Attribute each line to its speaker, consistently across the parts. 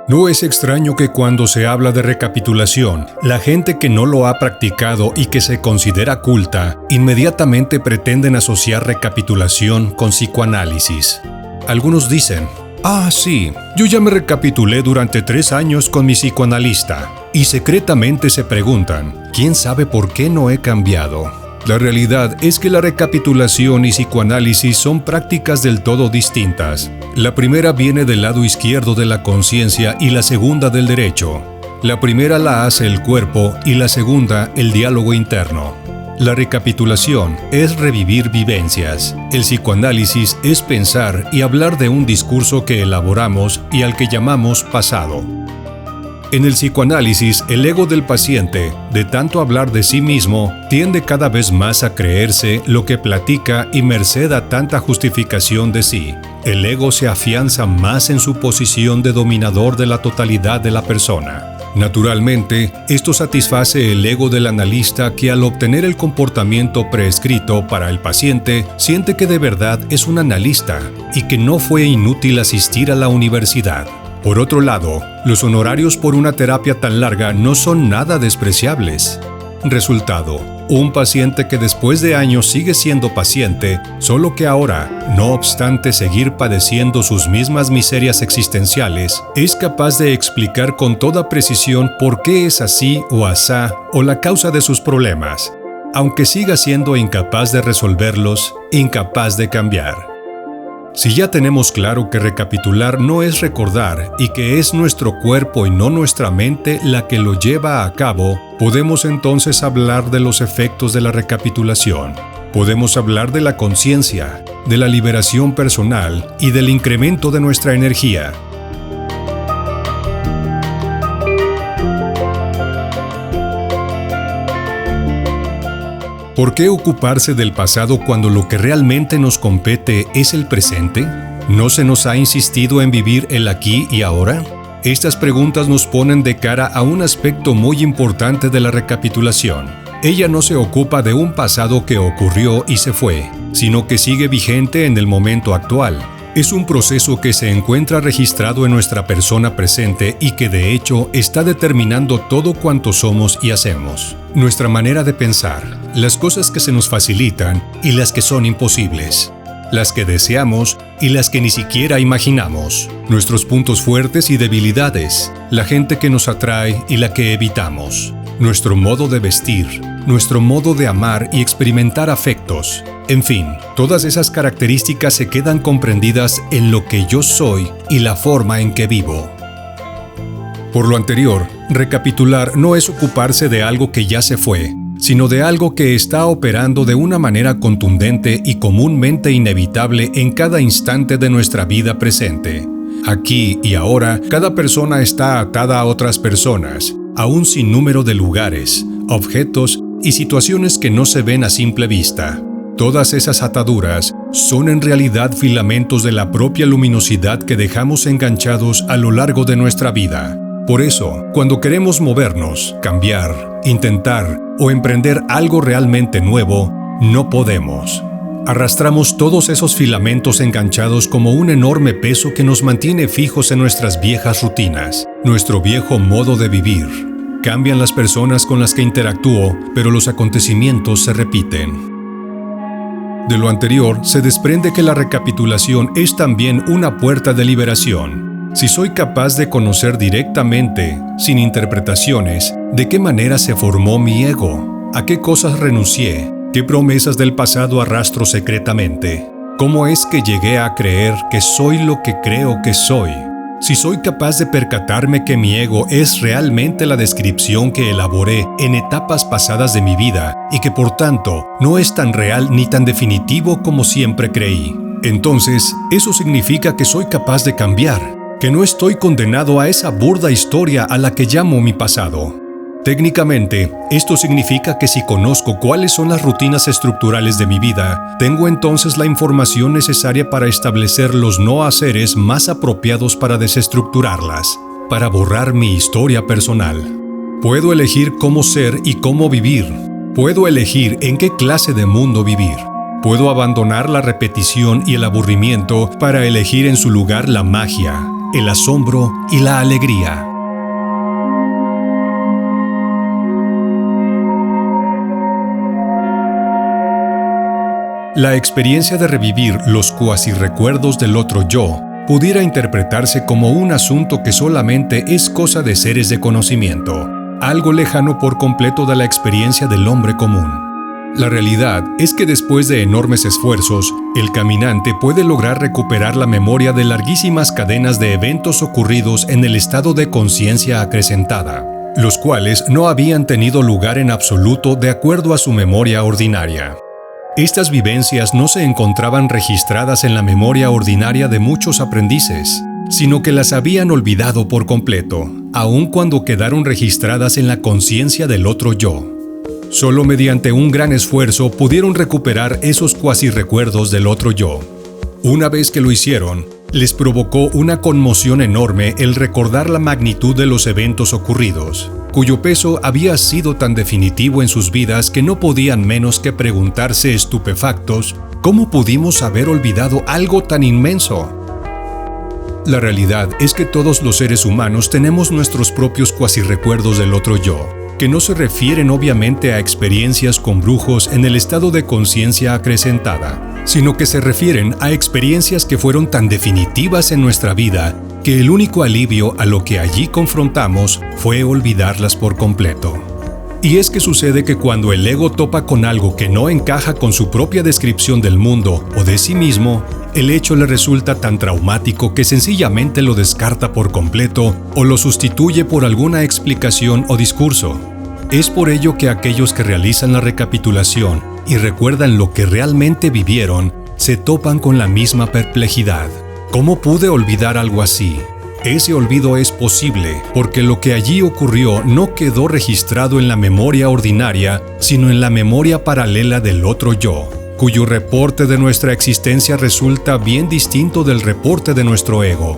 Speaker 1: No es extraño que cuando se habla de recapitulación, la gente que no lo ha practicado y que se considera culta, inmediatamente pretenden asociar recapitulación con psicoanálisis. Algunos dicen, sí, yo ya me recapitulé durante 3 años con mi psicoanalista, y secretamente se preguntan, ¿quién sabe por qué no he cambiado? La realidad es que la recapitulación y psicoanálisis son prácticas del todo distintas. La primera viene del lado izquierdo de la conciencia y la segunda del derecho. La primera la hace el cuerpo y la segunda el diálogo interno. La recapitulación es revivir vivencias. El psicoanálisis es pensar y hablar de un discurso que elaboramos y al que llamamos pasado. En el psicoanálisis, el ego del paciente, de tanto hablar de sí mismo, tiende cada vez más a creerse lo que platica y merced a tanta justificación de sí. El ego se afianza más en su posición de dominador de la totalidad de la persona. Naturalmente, esto satisface el ego del analista que al obtener el comportamiento prescrito para el paciente, siente que de verdad es un analista y que no fue inútil asistir a la universidad. Por otro lado, los honorarios por una terapia tan larga no son nada despreciables. Resultado, un paciente que después de años sigue siendo paciente, solo que ahora, no obstante seguir padeciendo sus mismas miserias existenciales, es capaz de explicar con toda precisión por qué es así o asá o la causa de sus problemas, aunque siga siendo incapaz de resolverlos, incapaz de cambiar. Si ya tenemos claro que recapitular no es recordar y que es nuestro cuerpo y no nuestra mente la que lo lleva a cabo, podemos entonces hablar de los efectos de la recapitulación. Podemos hablar de la conciencia, de la liberación personal y del incremento de nuestra energía. ¿Por qué ocuparse del pasado cuando lo que realmente nos compete es el presente? ¿No se nos ha insistido en vivir el aquí y ahora? Estas preguntas nos ponen de cara a un aspecto muy importante de la recapitulación. Ella no se ocupa de un pasado que ocurrió y se fue, sino que sigue vigente en el momento actual. Es un proceso que se encuentra registrado en nuestra persona presente y que de hecho está determinando todo cuanto somos y hacemos. Nuestra manera de pensar, las cosas que se nos facilitan y las que son imposibles, las que deseamos y las que ni siquiera imaginamos, nuestros puntos fuertes y debilidades, la gente que nos atrae y la que evitamos, nuestro modo de vestir, nuestro modo de amar y experimentar afectos. En fin, todas esas características se quedan comprendidas en lo que yo soy y la forma en que vivo. Por lo anterior, recapitular no es ocuparse de algo que ya se fue, sino de algo que está operando de una manera contundente y comúnmente inevitable en cada instante de nuestra vida presente. Aquí y ahora, cada persona está atada a otras personas, a un sinnúmero de lugares, objetos y situaciones que no se ven a simple vista. Todas esas ataduras son en realidad filamentos de la propia luminosidad que dejamos enganchados a lo largo de nuestra vida. Por eso, cuando queremos movernos, cambiar, intentar o emprender algo realmente nuevo, no podemos. Arrastramos todos esos filamentos enganchados como un enorme peso que nos mantiene fijos en nuestras viejas rutinas, nuestro viejo modo de vivir. Cambian las personas con las que interactúo, pero los acontecimientos se repiten. De lo anterior, se desprende que la recapitulación es también una puerta de liberación. Si soy capaz de conocer directamente, sin interpretaciones, de qué manera se formó mi ego, a qué cosas renuncié, qué promesas del pasado arrastro secretamente, cómo es que llegué a creer que soy lo que creo que soy. Si soy capaz de percatarme que mi ego es realmente la descripción que elaboré en etapas pasadas de mi vida y que por tanto no es tan real ni tan definitivo como siempre creí, entonces eso significa que soy capaz de cambiar, que no estoy condenado a esa burda historia a la que llamo mi pasado. Técnicamente, esto significa que si conozco cuáles son las rutinas estructurales de mi vida, tengo entonces la información necesaria para establecer los no haceres más apropiados para desestructurarlas, para borrar mi historia personal. Puedo elegir cómo ser y cómo vivir. Puedo elegir en qué clase de mundo vivir. Puedo abandonar la repetición y el aburrimiento para elegir en su lugar la magia, el asombro y la alegría. La experiencia de revivir los cuasi-recuerdos del otro yo pudiera interpretarse como un asunto que solamente es cosa de seres de conocimiento, algo lejano por completo de la experiencia del hombre común. La realidad es que después de enormes esfuerzos, el caminante puede lograr recuperar la memoria de larguísimas cadenas de eventos ocurridos en el estado de conciencia acrecentada, los cuales no habían tenido lugar en absoluto de acuerdo a su memoria ordinaria. Estas vivencias no se encontraban registradas en la memoria ordinaria de muchos aprendices, sino que las habían olvidado por completo, aun cuando quedaron registradas en la conciencia del otro yo. Solo mediante un gran esfuerzo pudieron recuperar esos cuasi recuerdos del otro yo. Una vez que lo hicieron, les provocó una conmoción enorme el recordar la magnitud de los eventos ocurridos, cuyo peso había sido tan definitivo en sus vidas que no podían menos que preguntarse estupefactos ¿cómo pudimos haber olvidado algo tan inmenso? La realidad es que todos los seres humanos tenemos nuestros propios cuasi-recuerdos del otro yo, que no se refieren obviamente a experiencias con brujos en el estado de conciencia acrecentada, sino que se refieren a experiencias que fueron tan definitivas en nuestra vida que el único alivio a lo que allí confrontamos fue olvidarlas por completo. Y es que sucede que cuando el ego topa con algo que no encaja con su propia descripción del mundo o de sí mismo, el hecho le resulta tan traumático que sencillamente lo descarta por completo o lo sustituye por alguna explicación o discurso. Es por ello que aquellos que realizan la recapitulación y recuerdan lo que realmente vivieron, se topan con la misma perplejidad. ¿Cómo pude olvidar algo así? Ese olvido es posible porque lo que allí ocurrió no quedó registrado en la memoria ordinaria, sino en la memoria paralela del otro yo, cuyo reporte de nuestra existencia resulta bien distinto del reporte de nuestro ego.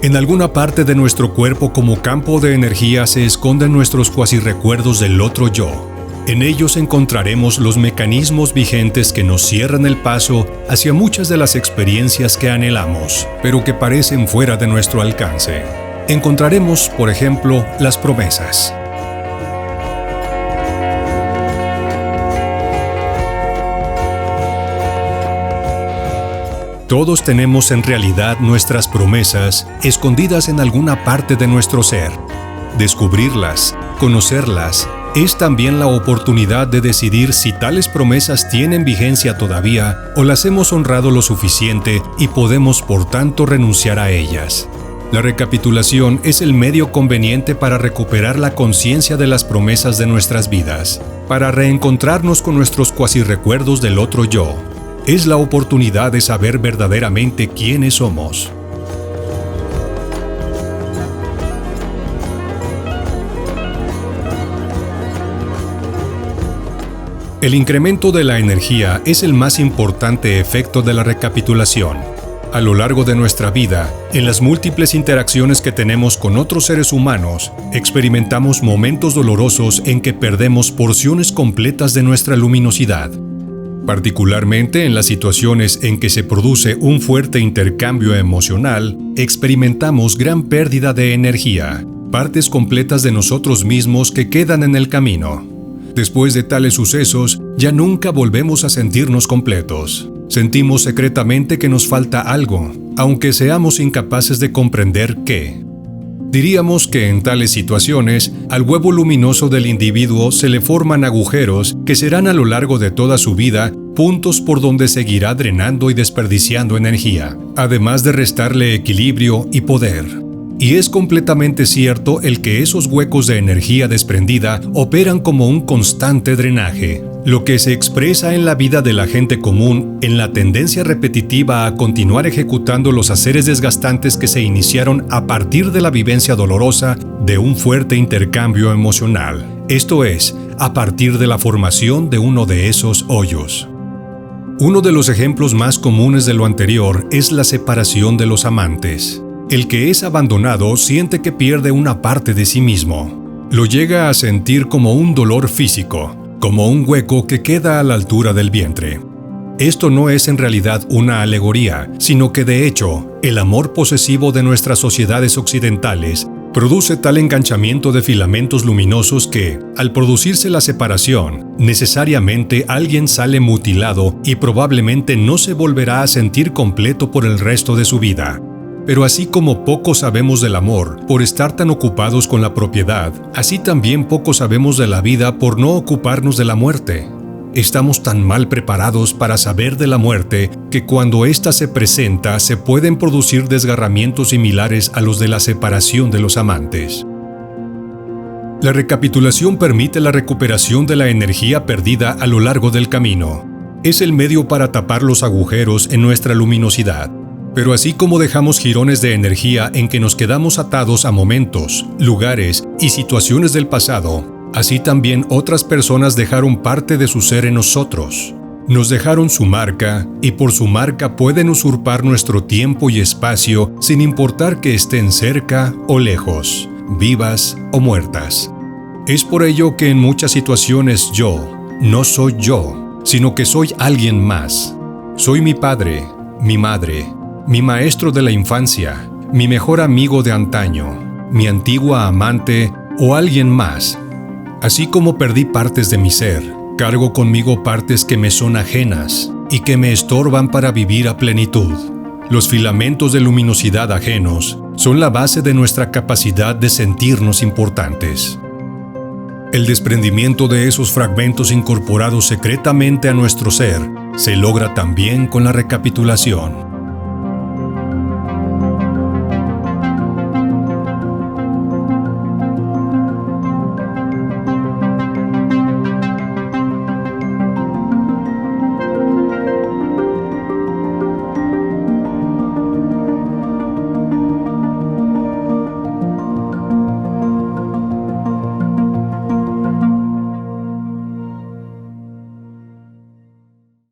Speaker 1: En alguna parte de nuestro cuerpo como campo de energía se esconden nuestros cuasi-recuerdos del otro yo. En ellos encontraremos los mecanismos vigentes que nos cierran el paso hacia muchas de las experiencias que anhelamos, pero que parecen fuera de nuestro alcance. Encontraremos, por ejemplo, las promesas. Todos tenemos en realidad nuestras promesas escondidas en alguna parte de nuestro ser. Descubrirlas, conocerlas, es también la oportunidad de decidir si tales promesas tienen vigencia todavía o las hemos honrado lo suficiente y podemos por tanto renunciar a ellas. La recapitulación es el medio conveniente para recuperar la conciencia de las promesas de nuestras vidas, para reencontrarnos con nuestros cuasi-recuerdos del otro yo. Es la oportunidad de saber verdaderamente quiénes somos. El incremento de la energía es el más importante efecto de la recapitulación. A lo largo de nuestra vida, en las múltiples interacciones que tenemos con otros seres humanos, experimentamos momentos dolorosos en que perdemos porciones completas de nuestra luminosidad. Particularmente en las situaciones en que se produce un fuerte intercambio emocional, experimentamos gran pérdida de energía, partes completas de nosotros mismos que quedan en el camino. Después de tales sucesos, ya nunca volvemos a sentirnos completos. Sentimos secretamente que nos falta algo, aunque seamos incapaces de comprender qué. Diríamos que en tales situaciones, al huevo luminoso del individuo se le forman agujeros que serán a lo largo de toda su vida puntos por donde seguirá drenando y desperdiciando energía, además de restarle equilibrio y poder. Y es completamente cierto el que esos huecos de energía desprendida operan como un constante drenaje, lo que se expresa en la vida de la gente común en la tendencia repetitiva a continuar ejecutando los haceres desgastantes que se iniciaron a partir de la vivencia dolorosa de un fuerte intercambio emocional, esto es, a partir de la formación de uno de esos hoyos. Uno de los ejemplos más comunes de lo anterior es la separación de los amantes. El que es abandonado siente que pierde una parte de sí mismo. Lo llega a sentir como un dolor físico, como un hueco que queda a la altura del vientre. Esto no es en realidad una alegoría, sino que de hecho, el amor posesivo de nuestras sociedades occidentales produce tal enganchamiento de filamentos luminosos que, al producirse la separación, necesariamente alguien sale mutilado y probablemente no se volverá a sentir completo por el resto de su vida. Pero así como poco sabemos del amor por estar tan ocupados con la propiedad, así también poco sabemos de la vida por no ocuparnos de la muerte. Estamos tan mal preparados para saber de la muerte que cuando ésta se presenta se pueden producir desgarramientos similares a los de la separación de los amantes. La recapitulación permite la recuperación de la energía perdida a lo largo del camino. Es el medio para tapar los agujeros en nuestra luminosidad. Pero así como dejamos jirones de energía en que nos quedamos atados a momentos, lugares y situaciones del pasado, así también otras personas dejaron parte de su ser en nosotros. Nos dejaron su marca y por su marca pueden usurpar nuestro tiempo y espacio sin importar que estén cerca o lejos, vivas o muertas. Es por ello que en muchas situaciones yo no soy yo, sino que soy alguien más. Soy mi padre, mi madre, mi maestro de la infancia, mi mejor amigo de antaño, mi antigua amante o alguien más. Así como perdí partes de mi ser, cargo conmigo partes que me son ajenas y que me estorban para vivir a plenitud. Los filamentos de luminosidad ajenos son la base de nuestra capacidad de sentirnos importantes. El desprendimiento de esos fragmentos incorporados secretamente a nuestro ser se logra también con la recapitulación.